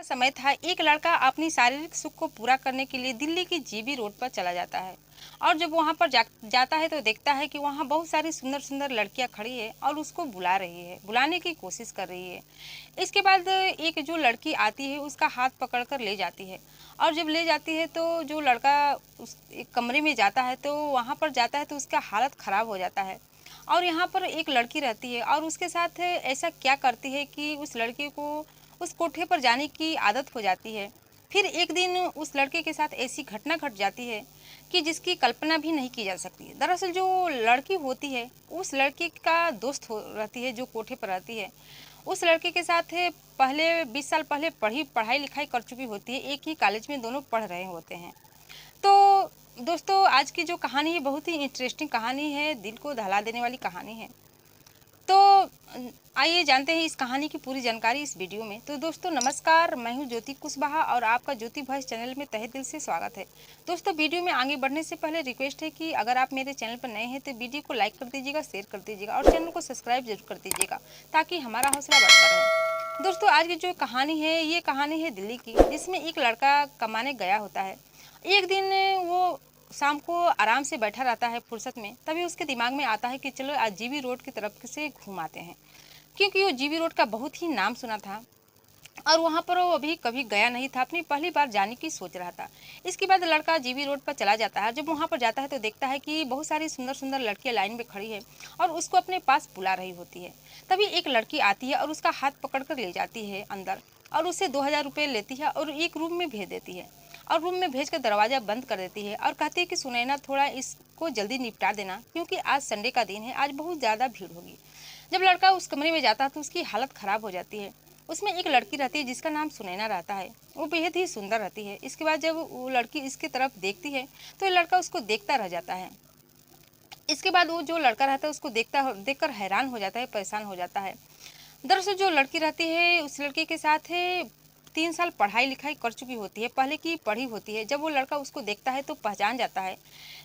का समय था। एक लड़का अपनी शारीरिक सुख को पूरा करने के लिए दिल्ली की जीबी रोड पर चला जाता है। और जब वहां पर जाता है तो देखता है कि वहां बहुत सारी सुंदर सुंदर लड़कियां खड़ी है और उसको बुला रही है, बुलाने की कोशिश कर रही है। इसके बाद एक जो लड़की आती है उसका हाथ पकड़कर ले जाती है। और जब ले जाती है तो जो लड़का उस एक कमरे में जाता है तो वहां पर जाता है तो उसका हालत खराब हो जाता है। और यहाँ पर एक लड़की रहती है और उसके साथ ऐसा क्या करती है कि उस लड़के को उस कोठे पर जाने की आदत हो जाती है। फिर एक दिन उस लड़के के साथ ऐसी घटना घट जाती है कि जिसकी कल्पना भी नहीं की जा सकती। दरअसल जो लड़की होती है उस लड़के का दोस्त हो रहती है जो कोठे पर रहती है। उस लड़के के साथ पहले 20 साल पहले पढ़ाई लिखाई कर चुकी होती है, एक ही कॉलेज में दोनों पढ़ रहे होते हैं। तो दोस्तों आज की जो कहानी है बहुत ही इंटरेस्टिंग कहानी है, दिल को दहला देने वाली कहानी है। तो आइए जानते हैं इस कहानी की पूरी जानकारी इस वीडियो में। तो दोस्तों नमस्कार, मैं हूं ज्योति कुशवाहा और आपका ज्योति वॉइस चैनल में तहे दिल से स्वागत है। दोस्तों वीडियो में आगे बढ़ने से पहले रिक्वेस्ट है कि अगर आप मेरे चैनल पर नए हैं तो वीडियो को लाइक कर दीजिएगा, शेयर कर दीजिएगा और चैनल को सब्सक्राइब जरूर कर दीजिएगा ताकि हमारा हौसला बढ़ता रहे। दोस्तों आज की जो कहानी है ये कहानी है दिल्ली की, जिसमें एक लड़का कमाने गया होता है। एक दिन वो शाम को आराम से बैठा रहता है फुर्सत में, तभी उसके दिमाग में आता है कि चलो आज जीबी रोड की तरफ से घूम आते हैं, क्योंकि वो जीबी रोड का बहुत ही नाम सुना था और वहाँ पर वो अभी कभी गया नहीं था, अपनी पहली बार जाने की सोच रहा था। इसके बाद लड़का जीबी रोड पर चला जाता है। जब वहाँ पर जाता है तो देखता है कि बहुत सारी सुंदर सुंदर लड़कियां लाइन में खड़ी है और उसको अपने पास बुला रही होती है। तभी एक लड़की आती है और उसका हाथ पकड़कर ले जाती है अंदर और उससे 2000 रुपये लेती है और एक रूम में भेज देती है। और रूम में भेज कर दरवाजा बंद कर देती है और कहती है कि सुनैना थोड़ा इसको जल्दी निपटा देना, क्योंकि आज संडे का दिन है, आज बहुत ज़्यादा भीड़ होगी। जब लड़का उस कमरे में जाता है तो उसकी हालत ख़राब हो जाती है। उसमें एक लड़की रहती है जिसका नाम सुनैना रहता है, वो बेहद ही सुंदर रहती है। इसके बाद जब वो लड़की इसकी तरफ देखती है तो ये लड़का उसको देखता रह जाता है। इसके बाद वो जो लड़का रहता है उसको देखकर हैरान हो जाता है, परेशान हो जाता है। दरअसल जो लड़की रहती है उस लड़के के साथ 3 साल पढ़ाई लिखाई कर चुकी होती है, पहले की पढ़ी होती है। जब वो लड़का उसको देखता है तो पहचान जाता है,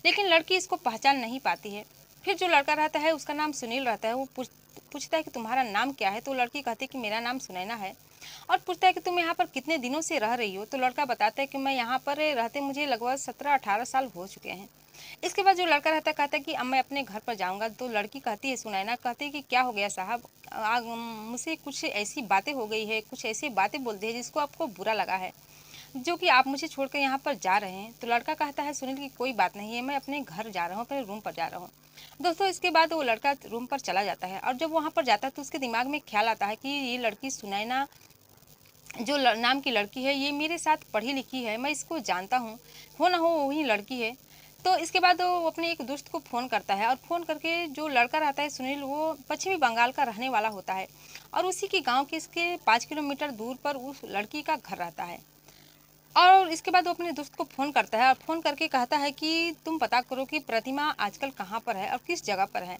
लेकिन लड़की इसको पहचान नहीं पाती है। फिर जो लड़का रहता है उसका नाम सुनील रहता है, वो पूछता है कि तुम्हारा नाम क्या है। तो लड़की कहती है कि मेरा नाम सुनैना है। और पूछता है कि तुम यहाँ पर कितने दिनों से रह रही हो। तो लड़का बताता है कि मैं यहाँ पर रहते मुझे लगभग 17-18 साल हो चुके हैं। इसके बाद जो लड़का रहता है कहता है कि अब मैं अपने घर पर जाऊंगा। तो लड़की कहती है, सुनैना कहती है कि क्या हो गया साहब, मुझसे कुछ ऐसी बातें हो गई है, कुछ ऐसी बातें बोल दी है जिसको आपको बुरा लगा है, जो कि आप मुझे छोड़कर यहाँ पर जा रहे हैं। तो लड़का कहता है सुनील की कोई बात नहीं है, मैं अपने घर जा रहा हूँ, अपने रूम पर जा रहा हूँ। दोस्तों इसके बाद वो लड़का रूम पर चला जाता है और जब वहाँ पर जाता है तो उसके दिमाग में ख्याल आता है कि ये लड़की सुनैना जो नाम की लड़की है ये मेरे साथ पढ़ी लिखी है, मैं इसको जानता हूँ, हो ना हो वही लड़की है। तो इसके बाद वो अपने एक दोस्त को फ़ोन करता है और फ़ोन करके जो लड़का रहता है सुनील, वो पश्चिमी बंगाल का रहने वाला होता है और उसी के गांव के इसके 5 किलोमीटर दूर पर उस लड़की का घर रहता है। और इसके बाद वो अपने दोस्त को फ़ोन करता है और फ़ोन करके कहता है कि तुम पता करो कि प्रतिमा आजकल कहाँ पर है और किस जगह पर है।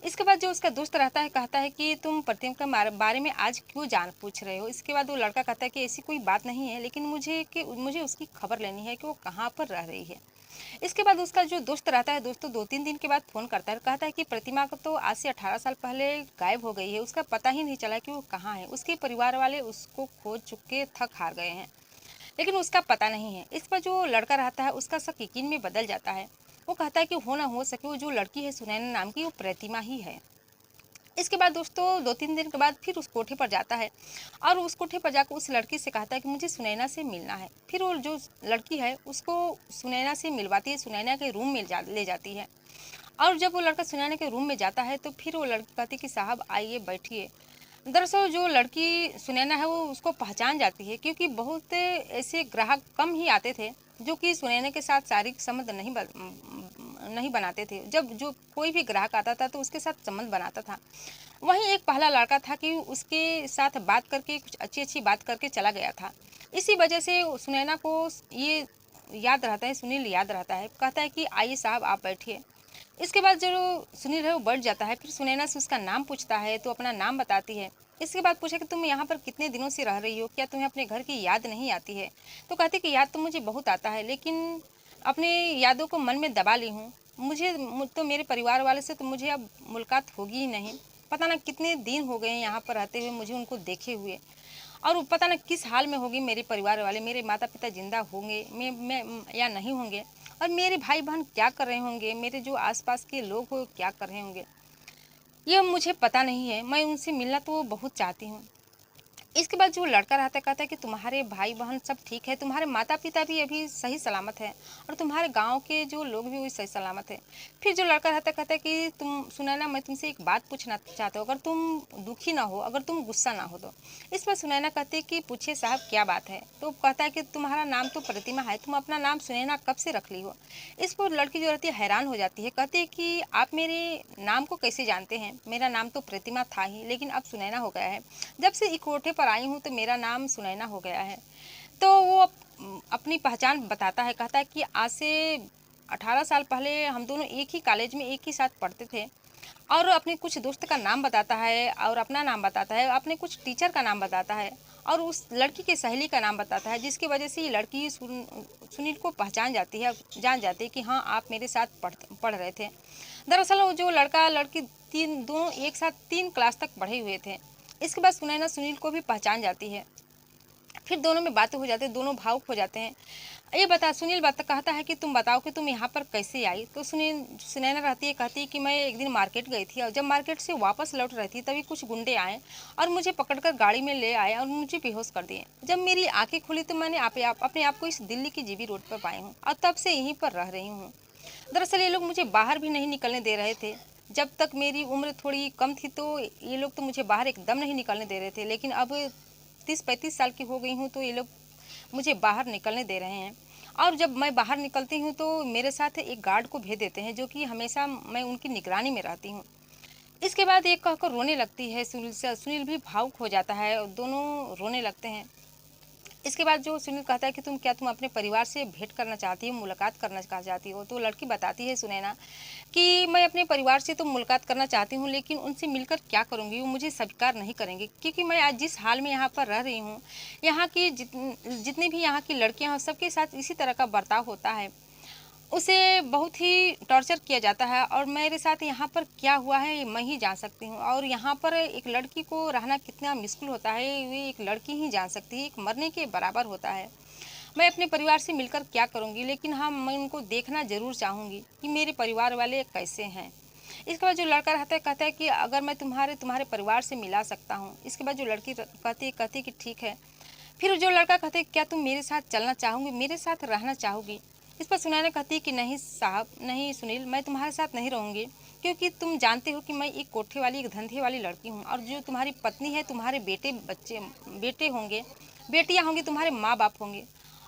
इसके बाद जो उसका दोस्त रहता है कहता है कि तुम प्रतिमा के बारे में आज क्यों जान पूछ रहे हो। इसके बाद वो लड़का कहता है कि ऐसी कोई बात नहीं है, लेकिन मुझे उसकी खबर लेनी है कि वो कहाँ पर रह रही है। इसके बाद उसका जो दोस्त रहता है, दोस्तों 2-3 दिन के बाद फ़ोन करता है और कहता है कि प्रतिमा को तो आज से 18 साल पहले गायब हो गई है, उसका पता ही नहीं चला कि वो कहाँ है। उसके परिवार वाले उसको खोज चुके थक हार गए हैं, लेकिन उसका पता नहीं है। इस पर जो लड़का रहता है उसका शक यकीन में बदल जाता है। वो कहता है कि हो ना हो सके वो जो लड़की है सुनैना नाम की, वो प्रतिमा ही है। इसके बाद दोस्तों 2-3 दिन के बाद फिर उस कोठे पर जाता है और उस कोठे पर जाकर उस लड़की से कहता है कि मुझे सुनैना से मिलना है। फिर वो जो लड़की है उसको सुनैना से मिलवाती है, सुनैना के रूम में ले जाती है। और जब वो लड़का सुनैना के रूम में जाता है तो फिर वो लड़की कहती है कि साहब आइए बैठिए। दरअसल जो लड़की सुनैना है वो उसको पहचान जाती है, क्योंकि बहुत ऐसे ग्राहक कम ही आते थे जो कि सुनैना के साथ शारीरिक संबंध नहीं बनाते थे। जब जो कोई भी ग्राहक आता था तो उसके साथ संबंध बनाता था। वहीं एक पहला लड़का था कि उसके साथ बात करके कुछ अच्छी अच्छी बात करके चला गया था। इसी वजह से सुनैना को ये याद रहता है, सुनील याद रहता है। कहता है कि आइए साहब आप बैठिए। इसके बाद जो सुनील है वो बैठ जाता है। फिर सुनैना से उसका नाम पूछता है तो अपना नाम बताती है। इसके बाद पूछा कि तुम यहाँ पर कितने दिनों से रह रही हो, क्या तुम्हें अपने घर की याद नहीं आती है। तो कहती कि याद तो मुझे बहुत आता है, लेकिन अपने यादों को मन में दबा ली हूँ। तो मेरे परिवार वाले से तो मुझे अब मुलाकात होगी ही नहीं। पता ना कितने दिन हो गए हैं यहाँ पर रहते हुए मुझे उनको देखे हुए। और वो पता ना किस हाल में होगी मेरे परिवार वाले, मेरे माता-पिता ज़िंदा होंगे मैं या नहीं होंगे, और मेरे भाई-बहन क्या कर रहे होंगे, मेरे जो आस-पास के लोग हो क्या कर रहे होंगे, ये मुझे पता नहीं है। मैं उनसे मिलना तो बहुत चाहती हूँ। इसके बाद जो लड़का रहता है कहता है कि तुम्हारे भाई-बहन सब ठीक है, तुम्हारे माता-पिता भी अभी सही सलामत हैं और तुम्हारे गाँव के जो लोग भी वो सही सलामत हैं। फिर जो लड़का रहता है कहता है कि तुम सुनैना, मैं तुमसे एक बात पूछना चाहता हूँ, अगर तुम दुखी ना हो, अगर तुम गुस्सा ना हो तो। इस पर सुनैना कहती है कि पूछिए साहब क्या बात है? तो कहता है कि तुम्हारा नाम तो प्रतिमा है, तुम अपना नाम सुनैना कब से रख ली हो? इस पर लड़की जो रहती है हैरान हो जाती है, कहती है कि आप मेरे नाम को कैसे जानते हैं? मेरा नाम तो प्रतिमा था ही, लेकिन अब सुनैना हो गया है। जब से इकलौते पर आई हूँ तो मेरा नाम सुनैना हो गया है। तो वो अपनी पहचान बताता है, कहता है कि आज से 18 साल पहले हम दोनों एक ही कॉलेज में एक ही साथ पढ़ते थे, और अपने कुछ दोस्त का नाम बताता है और अपना नाम बताता है, अपने कुछ टीचर का नाम बताता है और उस लड़की की सहेली का नाम बताता है, जिसकी वजह से ये लड़की सुनील को पहचान जाती है, जान जाती है कि हाँ आप मेरे साथ पढ़ रहे थे। दरअसल वो जो लड़का लड़की दोनों एक साथ 3 क्लास तक पढ़े हुए थे। इसके बाद सुनैना सुनील को भी पहचान जाती है। फिर दोनों में बातें हो जाती है, दोनों भावुक हो जाते हैं। ये बता सुनील कहता है कि तुम बताओ कि तुम यहाँ पर कैसे आई? तो सुनैना रहती है, कहती है कि मैं एक दिन मार्केट गई थी और जब मार्केट से वापस लौट रही थी तभी कुछ गुंडे आए और मुझे पकड़कर गाड़ी में ले आए और मुझे बेहोश कर दिए। जब मेरी आंखें खुली तो मैंने अपने आप को इस दिल्ली की जीबी रोड पर पाई हूँ और तब से यहीं पर रह रही हूँ। दरअसल ये लोग मुझे बाहर भी नहीं निकलने दे रहे थे। जब तक मेरी उम्र थोड़ी कम थी तो ये लोग तो मुझे बाहर एकदम नहीं निकलने दे रहे थे, लेकिन अब 30-35 साल की हो गई हूँ तो ये लोग मुझे बाहर निकलने दे रहे हैं। और जब मैं बाहर निकलती हूँ तो मेरे साथ एक गार्ड को भेज देते हैं, जो कि हमेशा मैं उनकी निगरानी में रहती हूँ। इसके बाद एक कहकर रोने लगती है सुनील से, सुनील भी भावुक हो जाता है और दोनों रोने लगते हैं। इसके बाद जो सुनील कहता है कि तुम अपने परिवार से भेंट करना चाहती हो, मुलाकात करना चाहती हो? तो लड़की बताती है सुनैना कि मैं अपने परिवार से तो मुलाकात करना चाहती हूँ, लेकिन उनसे मिलकर क्या करूँगी? वो मुझे स्वीकार नहीं करेंगे, क्योंकि मैं आज जिस हाल में यहाँ पर रह रही हूँ, यहाँ की जितनी भी यहाँ की लड़कियाँ हैं सबके साथ इसी तरह का बर्ताव होता है। उसे बहुत ही टॉर्चर किया जाता है और मेरे साथ यहाँ पर क्या हुआ है ये मैं ही जान सकती हूँ, और यहाँ पर एक लड़की को रहना कितना मुश्किल होता है ये एक लड़की ही जान सकती है, एक मरने के बराबर होता है। मैं अपने परिवार से मिलकर क्या करूँगी, लेकिन हाँ मैं उनको देखना ज़रूर चाहूँगी कि मेरे परिवार वाले कैसे हैं। इसके बाद जो लड़का रहता है कहता है कि अगर मैं तुम्हारे परिवार से मिला सकता हूँ। इसके बाद जो लड़की कहती है कि ठीक है। फिर जो लड़का कहते है क्या तुम मेरे साथ चलना चाहोगी, मेरे साथ रहना चाहोगी? इस पर सुनैना कहती है कि नहीं साहब, नहीं सुनील, मैं तुम्हारे साथ नहीं रहूँगी, क्योंकि तुम जानते हो कि मैं एक कोठे वाली, एक धंधे वाली लड़की हूँ, और जो तुम्हारी पत्नी है, तुम्हारे बेटे होंगे, बेटियाँ होंगी, तुम्हारे माँ बाप होंगे।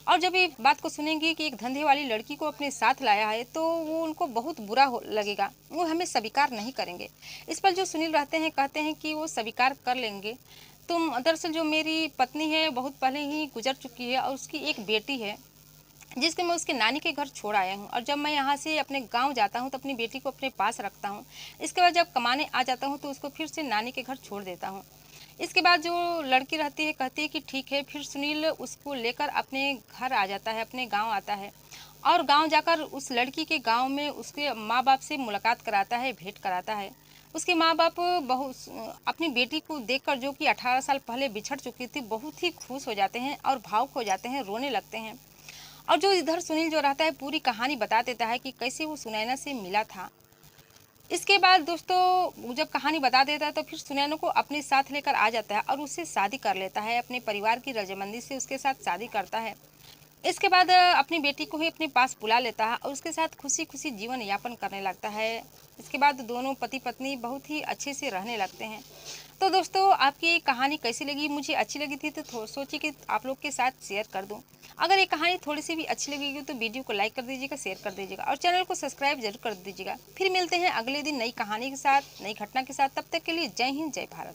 और जब ये बात को सुनेंगी कि एक धंधे वाली लड़की को अपने साथ लाया है तो वो उनको बहुत बुरा लगेगा, वो हमें स्वीकार नहीं करेंगे। इस पर जो सुनील रहते हैं कहते हैं कि वो स्वीकार कर लेंगे। तुम दरअसल जो मेरी पत्नी है बहुत पहले ही गुजर चुकी है और उसकी एक बेटी है, जिसको मैं उसके नानी के घर छोड़ आया हूँ, और जब मैं यहाँ से अपने गांव जाता हूँ तो अपनी बेटी को अपने पास रखता हूँ। इसके बाद जब कमाने आ जाता हूँ तो उसको फिर से नानी के घर छोड़ देता हूँ। इसके बाद जो लड़की रहती है कहती है कि ठीक है। फिर सुनील उसको लेकर अपने घर आ जाता है, अपने गांव आता है, और गांव जाकर उस लड़की के गांव में उसके माँ बाप से मुलाकात कराता है, भेंट कराता है। उसके माँ बाप बहुत अपनी बेटी को देखकर, जो कि 18 साल पहले बिछड़ चुकी थी, बहुत ही खुश हो जाते हैं और भावुक हो जाते हैं, रोने लगते हैं। और जो इधर सुनील जो रहता है पूरी कहानी बता देता है कि कैसे वो सुनैना से मिला था। इसके बाद दोस्तों जब कहानी बता देता है तो फिर सुनैना को अपने साथ लेकर आ जाता है और उससे शादी कर लेता है, अपने परिवार की रजामंदी से उसके साथ शादी करता है। इसके बाद अपनी बेटी को ही अपने पास बुला लेता है और उसके साथ खुशी खुशी जीवन यापन करने लगता है। इसके बाद दोनों पति पत्नी बहुत ही अच्छे से रहने लगते हैं। तो दोस्तों आपकी कहानी कैसी लगी? मुझे अच्छी लगी थी तो सोची कि आप लोग के साथ शेयर कर दूं। अगर ये कहानी थोड़ी सी भी अच्छी लगेगी तो वीडियो को लाइक कर दीजिएगा, शेयर कर दीजिएगा और चैनल को सब्सक्राइब जरूर कर दीजिएगा। फिर मिलते हैं अगले दिन नई कहानी के साथ, नई घटना के साथ। तब तक के लिए जय हिंद, जय भारत।